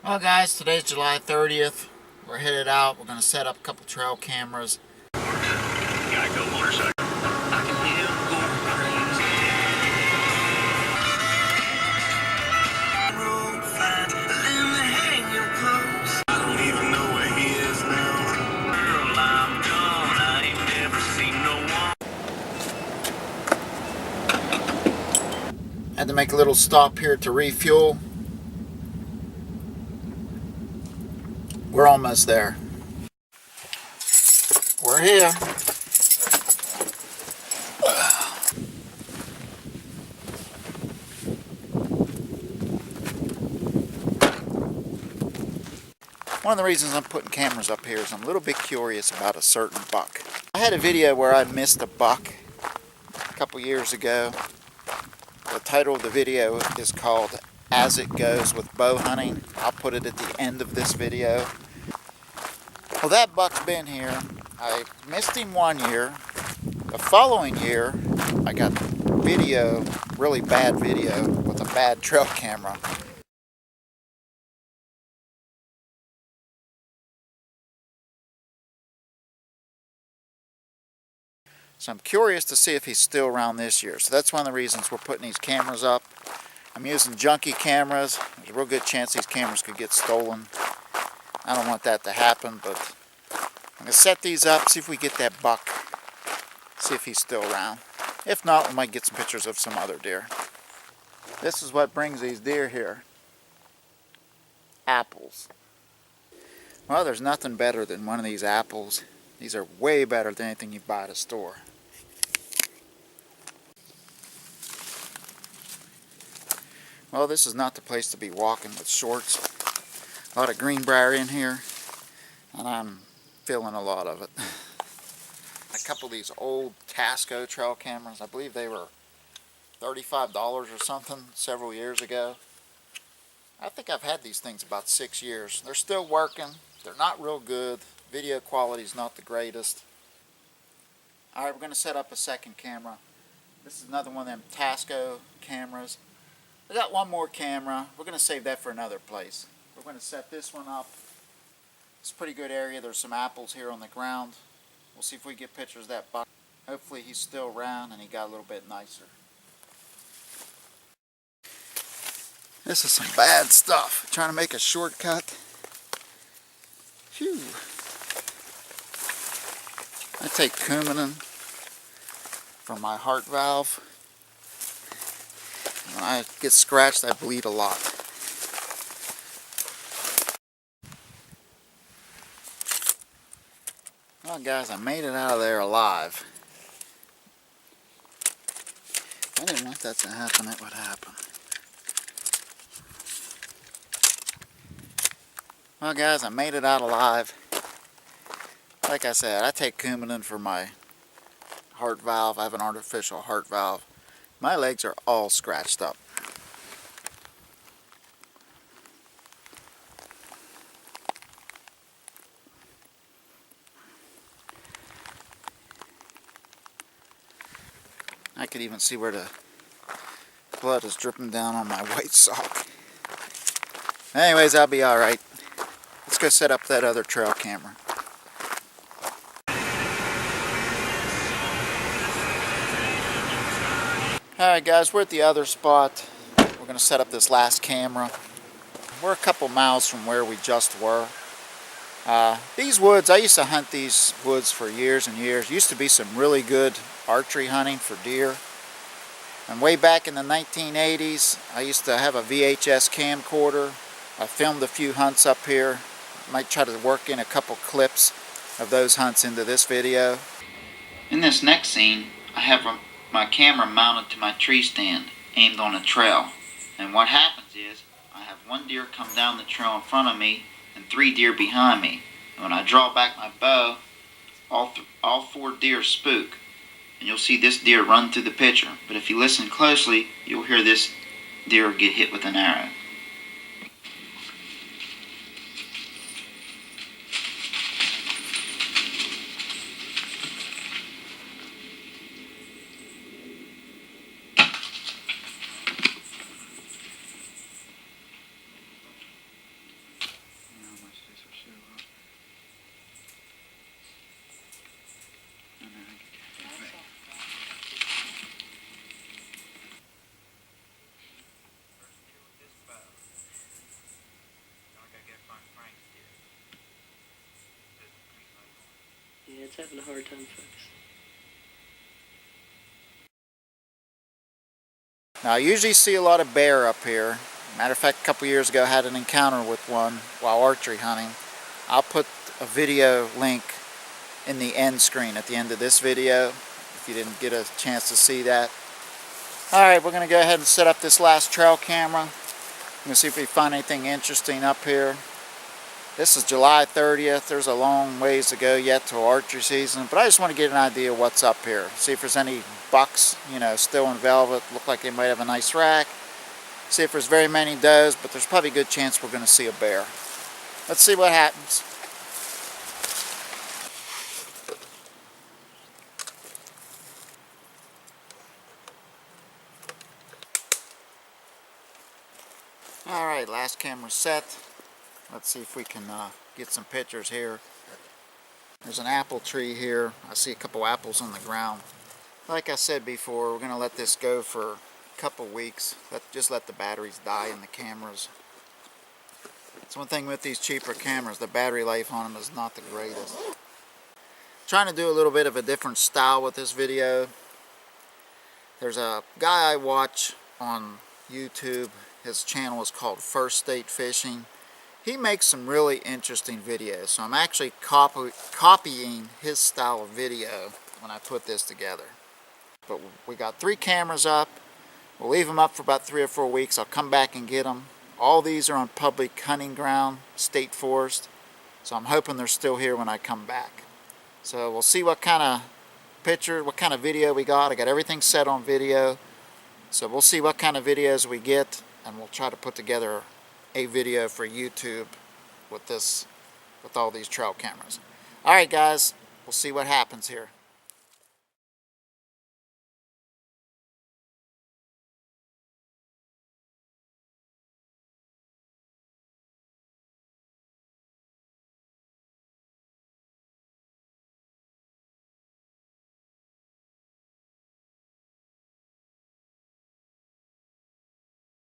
Well guys, today's July 30th. We're headed out. We're going to set up a couple trail cameras. Geico motorcycle. I can live going crazy. Road flat, let me hang your clothes. I don't even know where he is now. Girl, I'm done. I ain't never seen no one. Had to make a little stop here to refuel. We're almost there. We're here. One of the reasons I'm putting cameras up here is I'm a little bit curious about a certain buck. I had a video where I missed a buck a couple years ago. The title of the video is called As It Goes with Bow Hunting. I'll put it at the end of this video. Well, that buck's been here. I missed him one year. The following year, I got video, really bad video, with a bad trail camera. So I'm curious to see if he's still around this year. So that's one of the reasons we're putting these cameras up. I'm using junky cameras. There's a real good chance these cameras could get stolen. I don't want that to happen, but I'm going to set these up, see if we get that buck, see if he's still around. If not, we might get some pictures of some other deer. This is what brings these deer here. Apples. Well, there's nothing better than one of these apples. These are way better than anything you buy at a store. Well, this is not the place to be walking with shorts. A lot of greenbrier in here, and I'm feeling a lot of it. A couple of these old Tasco trail cameras, I believe they were $35 or something several years ago. I think I've had these things about 6 years. They're still working. They're not real good. Video quality is not the greatest. Alright, we're going to set up a second camera. This is another one of them Tasco cameras. I got one more camera. We're going to save that for another place. We're going to set this one up. It's a pretty good area. There's some apples here on the ground. We'll see if we get pictures of that buck. Hopefully he's still around and he got a little bit nicer. This is some bad stuff. Trying to make a shortcut. Phew. I take Coumadin for my heart valve. When I get scratched, I bleed a lot. Well guys, I made it out of there alive. I didn't want that to happen, it would happen. Well guys, I made it out alive. Like I said, I take Coumadin for my heart valve. I have an artificial heart valve. My legs are all scratched up. I could even see where the blood is dripping down on my white sock. Anyways, I'll be alright. Let's go set up that other trail camera. Alright guys, we're at the other spot. We're going to set up this last camera. We're a couple miles from where we just were. These woods, I used to hunt these woods for years and years. Used to be some really good archery hunting for deer. And way back in the 1980s, I used to have a VHS camcorder. I filmed a few hunts up here. Might try to work in a couple clips of those hunts into this video. In this next scene, I have my camera mounted to my tree stand, aimed on a trail. And what happens is, I have one deer come down the trail in front of me, and 3 deer behind me. And when I draw back my bow, all 4 deer spook. And you'll see this deer run through the picture. But if you listen closely, you'll hear this deer get hit with an arrow. It's having a hard time focusing. Now I usually see a lot of bear up here. Matter of fact, a couple years ago I had an encounter with one while archery hunting. I'll put a video link in the end screen at the end of this video if you didn't get a chance to see that. Alright, we're going to go ahead and set up this last trail camera. I'm going to see if we find anything interesting up here. This is July 30th. There's a long ways to go yet to archery season, but I just want to get an idea of what's up here. See if there's any bucks, still in velvet. Look like they might have a nice rack. See if there's very many does, but there's probably a good chance we're going to see a bear. Let's see what happens. Alright, last camera set. Let's see if we can get some pictures here. There's an apple tree here. I see a couple apples on the ground. Like I said before, we're going to let this go for a couple weeks. Just let the batteries die in the cameras. That's one thing with these cheaper cameras. The battery life on them is not the greatest. Trying to do a little bit of a different style with this video. There's a guy I watch on YouTube. His channel is called First State Fishing. He makes some really interesting videos, so I'm actually copying his style of video when I put this together. But we got 3 cameras up. We'll leave them up for about 3 or 4 weeks. I'll come back and get them. All these are on public hunting ground, state forest, so I'm hoping they're still here when I come back. So we'll see what kind of picture, what kind of video we got. I got everything set on video, so we'll see what kind of videos we get, and we'll try to put together a video for YouTube with all these trail cameras. Alright guys, we'll see what happens here.